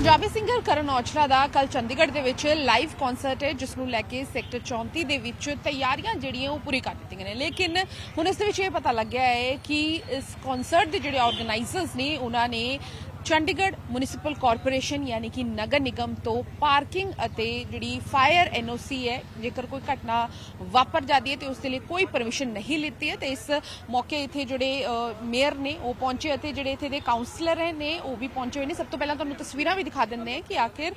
Punjabi singer Karan Aujla ਦਾ ਕੱਲ ਚੰਡੀਗੜ੍ਹ ਦੇ ਵਿੱਚ ਲਾਈਵ ਕਨਸਰਟ ਹੈ ਜਿਸ ਨੂੰ ਲੈ ਕੇ ਸੈਕਟਰ 34 ਦੇ ਵਿੱਚ ਤਿਆਰੀਆਂ ਜਿਹੜੀਆਂ ਉਹ ਪੂਰੀ ਕਰ ਦਿੱਤੀਆਂ ਨੇ। ਲੇਕਿਨ ਹੁਣ ਇਸ ਦੇ ਵਿੱਚ ਇਹ ਪਤਾ ਲੱਗਿਆ ਹੈ ਕਿ ਇਸ ਕਨਸਰਟ ਦੇ ਜਿਹੜੇ ਆਰਗੇਨਾਈਜ਼ਰਸ ਨੇ ਉਹਨਾਂ ਨੇ ਚੰਡੀਗੜ੍ਹ म्यूनिसिपल कॉरपोरेशन यानी कि नगर निगम तो पार्किंग ਅਤੇ ਜਿਹੜੀ फायर NOC है जेकर कोई घटना वापर जाती है तो उसके लिए कोई परमिशन नहीं लीती है। तो इस मौके इत्थे ਜਿਹੜੇ ਮੇਅਰ ਨੇ ਉਹ ਪਹੁੰਚੇ ਅਤੇ ਜਿਹੜੇ ਇੱਥੇ ਦੇ ਕਾਉਂਸਲਰ ਨੇ ਉਹ ਵੀ ਪਹੁੰਚੇ ਹੋਏ ਨੇ। ਸਭ ਤੋਂ ਪਹਿਲਾਂ ਤੁਹਾਨੂੰ ਤਸਵੀਰਾਂ ਵੀ ਦਿਖਾ ਦਿੰਦੇ ਹਾਂ ਕਿ ਆਖਿਰ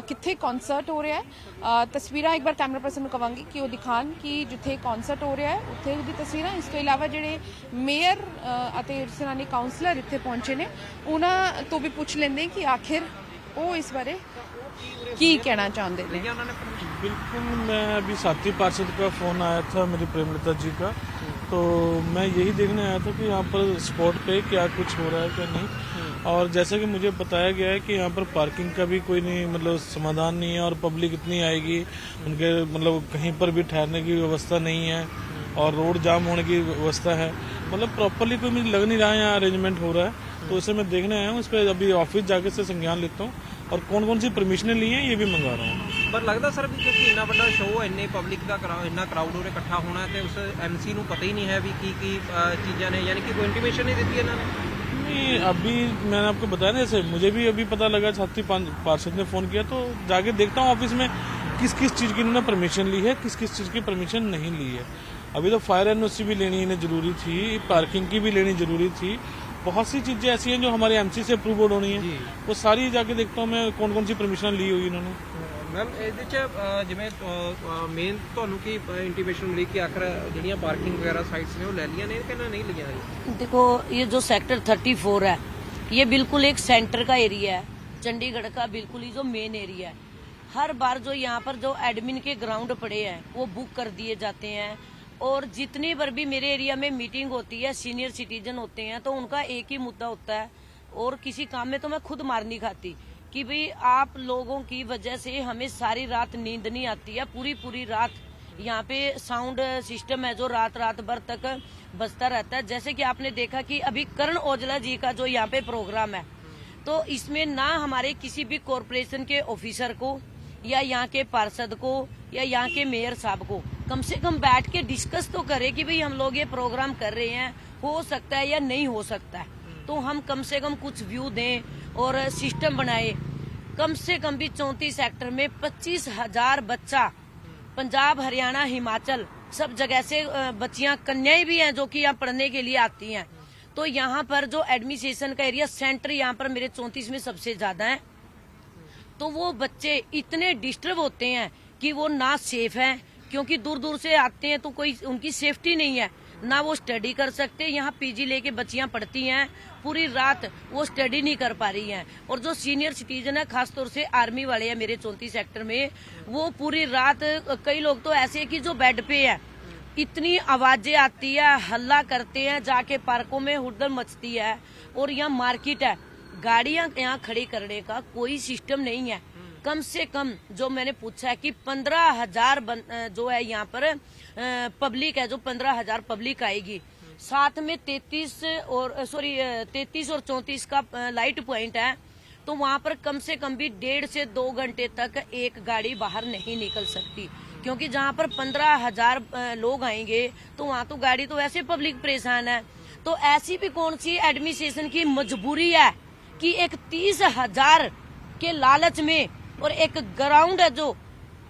ਕਿੱਥੇ ਕਨਸਰਟ ਹੋ ਰਿਹਾ ਹੈ। ਤਸਵੀਰਾਂ ਇੱਕ ਵਾਰ ਕੈਮਰਾ ਪਰਸਨ ਨੂੰ ਕਵਾਂਗੀ ਕਿ ਉਹ ਦਿਖਾਣ ਕਿ ਜਿੱਥੇ ਕਨਸਰਟ ਹੋ ਰਿਹਾ ਹੈ ਉੱਥੇ ਦੀ ਤਸਵੀਰਾਂ। ਇਸ ਤੋਂ ਇਲਾਵਾ ਜਿਹੜੇ ਮੇਅਰ ਅਤੇ ਸੈਨਾਨੀ ਕਾਉਂਸਲਰ ਇੱਥੇ ਪਹੁੰਚੇ ਨੇ ਉਹਨਾਂ तो भी पूछ लेंगे कि आखिर वो इस बारे की कहना चाहते हैं। बिल्कुल, मैं अभी साथी पार्षद का फोन आया था मेरी प्रेमलता जी का, तो मैं यही देखने आया था कि यहाँ पर स्पॉट पे क्या कुछ हो रहा है क्या नहीं। और जैसा कि मुझे बताया गया है कि यहाँ पर पार्किंग का भी कोई नहीं मतलब समाधान नहीं है और पब्लिक इतनी आएगी उनके मतलब कहीं पर भी ठहरने की व्यवस्था नहीं है और रोड जाम होने की व्यवस्था है। मतलब प्रॉपरली कोई मुझे लग नहीं रहा है यहाँ अरेंजमेंट हो रहा है। तो उसे मैं देखने आया हूँ, इस पर अभी ऑफिस जाके से संज्ञान लेता हूँ और कौन कौन सी परमिशनें ली हैं ये भी मंगा रहा हूँ। पर लगता सर भी क्योंकि इन्ना बड़ा शो है इन्ने पब्लिक का इन्ना क्राउड उरे इकट्ठा होना है तो उस MC ਨੂੰ पता ही नहीं है भी की चीज़ें ने यानी कि कोई इंटीमेशन नहीं दी इन्होंने। नहीं, अभी मैंने आपको बताया ना, जैसे मुझे भी अभी पता लगा साथी पार्षद ने फोन किया तो जाके देखता हूँ ऑफिस में किस किस चीज़ की इन्होंने परमिशन ली है किस किस चीज़ की परमिशन नहीं ली है। अभी तो फायर NOC भी लेनी इन्हें जरूरी थी, पार्किंग की भी लेनी जरूरी थी। बहुत सी चीजें ऐसी हैं जो हमारे MC से अप्रूव होनी है, वो सारी जाके देखता हूँ मैं कौन कौन सी परमिशन ली हुई इन्होंने। मैम जिमें मेन ਤੁਹਾਨੂੰ ਕੀ इंटीमेशन मिली कि आखिर ਜਿਹੜੀਆਂ पार्किंग वगैरह साइट्स ने वो ले लिया ने कि नहीं लिया। देखो ये जो सेक्टर 34 है ये बिल्कुल एक सेंटर का एरिया है, चंडीगढ़ का बिल्कुल ही जो मेन एरिया है। हर बार जो यहाँ पर जो एडमिन के ग्राउंड पड़े हैं वो बुक कर दिए जाते हैं और जितनी बार भी मेरे एरिया में मीटिंग होती है सीनियर सिटीजन होते हैं तो उनका एक ही मुद्दा होता है और किसी काम में तो मैं खुद मार नहीं खाती कि भाई आप लोगों की वजह से हमें सारी रात नींद नहीं आती है। पूरी रात यहाँ पे साउंड सिस्टम है जो रात भर तक बजता रहता है। जैसे कि आपने देखा कि अभी करण औजला जी का जो यहाँ पे प्रोग्राम है तो इसमें ना हमारे किसी भी कॉरपोरेशन के ऑफिसर को या यहाँ के पार्षद को या यहाँ के मेयर साहब को कम से कम बैठ के डिस्कस तो करें कि भाई हम लोग ये प्रोग्राम कर रहे हैं, हो सकता है या नहीं हो सकता है। तो हम कम से कम कुछ व्यू दें और सिस्टम बनाए। कम से कम भी 34 सेक्टर में 25,000 बच्चा पंजाब हरियाणा हिमाचल सब जगह से बच्चियां कन्याएं भी हैं जो कि यहाँ पढ़ने के लिए आती हैं। तो यहाँ पर जो एडमिनिस्ट्रेशन का एरिया सेंटर यहाँ पर मेरे 34 में सबसे ज्यादा है। तो वो बच्चे इतने डिस्टर्ब होते हैं कि वो ना सेफ हैं क्योंकि दूर दूर से आते हैं तो कोई उनकी सेफ्टी नहीं है, ना वो स्टडी कर सकते। यहाँ PG लेके बच्चियां पढ़ती हैं, पूरी रात वो स्टडी नहीं कर पा रही हैं। और जो सीनियर सिटीजन है खासतौर से आर्मी वाले हैं मेरे 34 सेक्टर में, वो पूरी रात कई लोग तो ऐसे है कि जो बेड पे है इतनी आवाजें आती है, हल्ला करते हैं, जाके पार्कों में हुड़दंग मचती है। और यहाँ मार्केट है, गाड़ियां यहाँ खड़ी करने का कोई सिस्टम नहीं है। कम से कम जो मैंने पूछा है कि 15,000 जो है यहाँ पर पब्लिक है, जो 15,000 पब्लिक आएगी, साथ में 33 और 34 का लाइट पॉइंट है। तो वहाँ पर कम से कम भी 1.5 से 2 घंटे तक एक गाड़ी बाहर नहीं निकल सकती क्योंकि जहाँ पर 15,000 लोग आएंगे तो वहाँ तो गाड़ी तो वैसे पब्लिक परेशान है। तो ऐसी भी कौन सी एडमिनिस्ट्रेशन की मजबूरी है कि एक 30,000 के लालच में और एक ग्राउंड है जो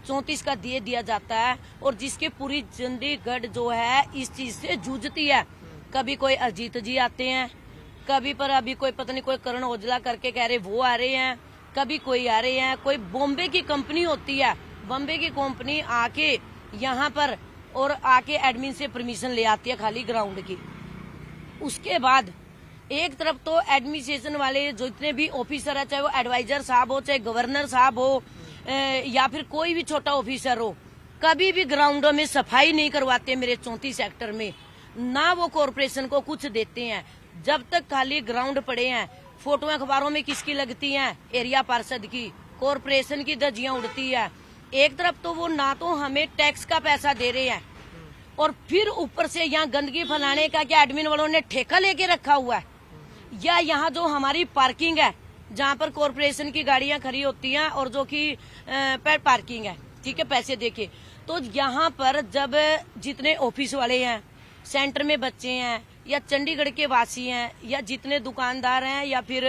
34 का दिया जाता है और जिसके पूरी चंडीगढ़ जो है इस चीज से जूझती है। कभी कोई अजीत जी आते हैं, कभी पर अभी कोई पता नहीं कोई करण औजला करके कह रहे वो आ रहे हैं, कभी कोई आ रहे हैं। कोई बॉम्बे की कंपनी होती है, बॉम्बे की कंपनी आके यहाँ पर और आके एडमिन से परमिशन ले आती है खाली ग्राउंड की। उसके बाद एक तरफ तो एडमिनिस्ट्रेशन वाले जो इतने भी ऑफिसर है, चाहे वो एडवाइजर साहब हो, चाहे गवर्नर साहब हो या फिर कोई भी छोटा ऑफिसर हो, कभी भी ग्राउंडों में सफाई नहीं करवाते मेरे 34 सेक्टर में, ना वो कॉरपोरेशन को कुछ देते हैं। जब तक खाली ग्राउंड पड़े हैं, फोटो अखबारों में किसकी लगती हैं, एरिया पार्षद की, कॉरपोरेशन की धज्जियां उड़ती है। एक तरफ तो वो ना तो हमें टैक्स का पैसा दे रहे हैं और फिर ऊपर से यहाँ गंदगी फैलाने का क्या एडमिन वालों ने ठेका लेके रखा हुआ है, या यहाँ जो हमारी पार्किंग है जहाँ पर कॉरपोरेशन की गाड़ियां खड़ी होती हैं और जो कि पर पार्किंग है, ठीक है, पैसे देके। तो यहाँ पर जब जितने ऑफिस वाले हैं, सेंटर में बच्चे हैं, या चंडीगढ़ के वासी हैं, या जितने दुकानदार हैं, या फिर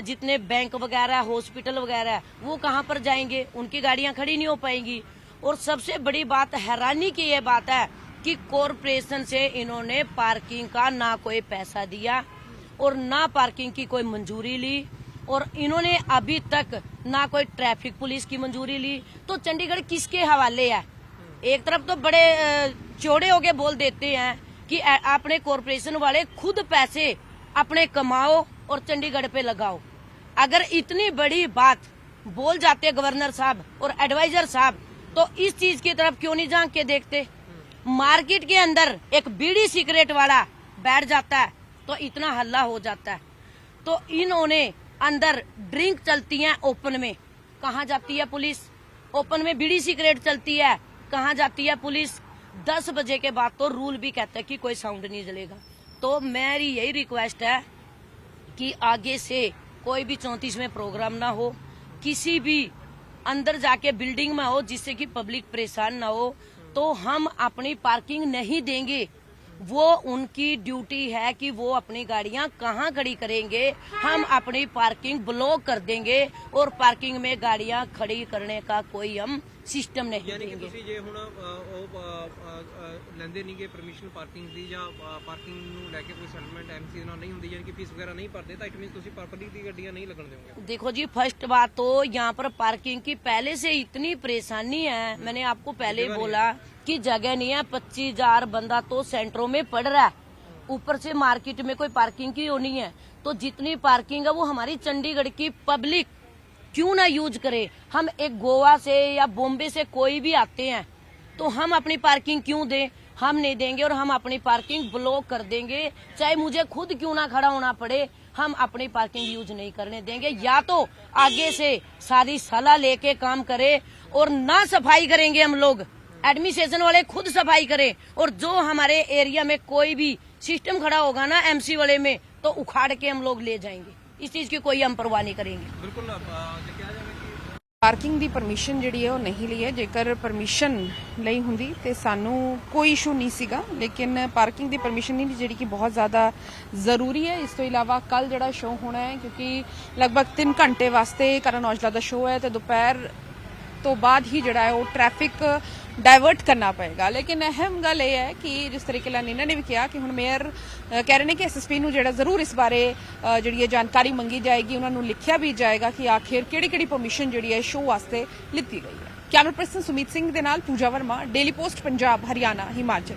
जितने बैंक वगैरह, हॉस्पिटल वगैरह, वो कहाँ पर जाएंगे? उनकी गाड़ियां खड़ी नहीं हो पाएंगी। और सबसे बड़ी बात, हैरानी की ये बात है कि कॉरपोरेशन से इन्होंने पार्किंग का ना कोई पैसा दिया और ना पार्किंग की कोई मंजूरी ली, और इन्होंने अभी तक ना कोई ट्रैफिक पुलिस की मंजूरी ली। तो चंडीगढ़ किसके हवाले है? एक तरफ तो बड़े चौड़े होके बोल देते हैं कि अपने कॉरपोरेशन वाले खुद पैसे अपने कमाओ और चंडीगढ़ पे लगाओ। अगर इतनी बड़ी बात बोल जाते गवर्नर साहब और एडवाइजर साहब, तो इस चीज की तरफ क्यों नहीं झांक के देखते? मार्केट के अंदर एक बीड़ी सिगरेट वाला बैठ जाता है तो इतना हल्ला हो जाता है। तो इन्होंने अंदर ड्रिंक चलती है ओपन में, कहाँ जाती है पुलिस? ओपन में बीड़ी सिगरेट चलती है, कहाँ जाती है पुलिस? 10 बजे के बाद तो रूल भी कहता है कि कोई साउंड नहीं जलेगा। तो मेरी यही रिक्वेस्ट है कि आगे से कोई भी 34 में प्रोग्राम ना हो, किसी भी अंदर जाके बिल्डिंग में हो जिससे कि पब्लिक परेशान ना हो, तो हम अपनी पार्किंग नहीं देंगे। वो उनकी ड्यूटी है कि वो अपनी गाड़ियां कहाँ खड़ी करेंगे, हम अपनी पार्किंग ब्लॉक कर देंगे और पार्किंग में गाड़ियां खड़ी करने का कोई हम सिस्टम नहीं ਯਾਨੀ ਕਿ देंगे। ਤੁਸੀਂ ਜੇ ਹੁਣ ਲੈਂਦੇ ਨਹੀਂਗੇ ਪਰਮਿਸ਼ਨ ਪਾਰਕਿੰਗ ਦੀ ਜਾਂ ਪਾਰਕਿੰਗ ਨੂੰ ਲੈ ਕੇ ਕੋਈ ਸੈਟਲਮੈਂਟ ਐਮਸੀ ਦੇ ਨਾਲ ਨਹੀਂ ਹੁੰਦੀ, ਯਾਨੀ ਕਿ ਫੀਸ ਵਗੈरह नहीं ਭਰਦੇ, ਤਾਂ ਇਟ ਮੀਨਸ ਤੁਸੀਂ ਪਬਲਿਕ ਦੀ ਗੱਡੀਆਂ नहीं लगन दोगे। देखो जी, फर्स्ट बात तो यहाँ पर पार्किंग की पहले से इतनी परेशानी है, मैंने आपको पहले ही बोला कि जगह नहीं है। 25,000 बंदा तो सेंटरों में पड़ रहा है, ऊपर से मार्केट में कोई पार्किंग की होनी है। तो जितनी पार्किंग है वो हमारी चंडीगढ़ की पब्लिक क्यों ना यूज करे। हम एक गोवा से या बॉम्बे से कोई भी आते हैं तो हम अपनी पार्किंग क्यों दें? हम नहीं देंगे और हम अपनी पार्किंग ब्लॉक कर देंगे, चाहे मुझे खुद क्यों ना खड़ा होना पड़े। हम अपनी पार्किंग यूज नहीं करने देंगे। या तो आगे से सारी सलाह लेके काम करे और ना सफाई करेंगे हम लोग, एडमिनिस्ट्रेशन वाले खुद सफाई करें, और जो हमारे एरिया में कोई भी सिस्टम खड़ा होगा ना एमसी वाले में, तो उखाड़ के हम लोग ले जाएंगे। इस चीज की कोई हम परवाह नहीं करेंगे। ਬਿਲਕੁਲ ਦੇਖਿਆ ਜਾਵੇ ਕਿ ਪਾਰਕਿੰਗ ਦੀ ਪਰਮਿਸ਼ਨ ਜਿਹੜੀ ਹੈ ਉਹ ਨਹੀਂ ਲਈ ਹੈ। ਜੇਕਰ ਪਰਮਿਸ਼ਨ ਲਈ ਹੁੰਦੀ ਤੇ ਸਾਨੂੰ ਕੋਈ ਇਸ਼ੂ ਨਹੀਂ ਸੀਗਾ, ਲੇਕਿਨ ਪਾਰਕਿੰਗ ਦੀ ਪਰਮਿਸ਼ਨ ਨਹੀਂ ਜਿਹੜੀ ਕਿ ਬਹੁਤ ਜ਼ਿਆਦਾ ਜ਼ਰੂਰੀ ਹੈ। ਇਸ ਤੋਂ ਇਲਾਵਾ ਕੱਲ ਜਿਹੜਾ ਸ਼ੋਅ ਹੋਣਾ ਹੈ, ਕਿਉਂਕਿ ਲਗਭਗ 3 ਘੰਟੇ ਵਾਸਤੇ ਕਰਨ ਔਜਲਾ ਦਾ ਸ਼ੋਅ ਹੈ, ਤੇ ਦੁਪਹਿਰ ਤੋਂ ਬਾਅਦ ਹੀ ਜਿਹੜਾ ਹੈ ਉਹ ਟ੍ਰੈਫਿਕ ਡਾਇਵਰਟ ਕਰਨਾ ਪਏਗਾ। ਲੇਕਿਨ ਅਹਿਮ ਗੱਲ ਇਹ ਹੈ ਕਿ ਜਿਸ ਤਰੀਕੇ ਨਾਲ ਇਹਨਾਂ ਨੇ ਵੀ ਕਿਹਾ ਕਿ ਹੁਣ ਮੇਅਰ ਕਹਿ ਰਹੇ ਨੇ ਕਿ ਐਸਐਸਪੀ ਨੂੰ ਜਿਹੜਾ ਜ਼ਰੂਰ ਇਸ ਬਾਰੇ ਜਿਹੜੀ ਹੈ ਜਾਣਕਾਰੀ ਮੰਗੀ ਜਾਏਗੀ, ਉਹਨਾਂ ਨੂੰ ਲਿਖਿਆ ਵੀ ਜਾਏਗਾ ਕਿ ਆਖਿਰ ਕਿਹੜੀ ਪਰਮਿਸ਼ਨ ਜਿਹੜੀ ਹੈ ਸ਼ੋਅ ਵਾਸਤੇ ਲਿੱਤੀ ਗਈ ਹੈ। ਕੈਮਰਾ ਪਰਸਨ ਸੁਮੀਤ ਸਿੰਘ ਦੇ ਨਾਲ ਪੂਜਾ ਵਰਮਾ, ਡੇਲੀ ਪੋਸਟ ਪੰਜਾਬ, ਹਰਿਆਣਾ, ਹਿਮਾਚਲ।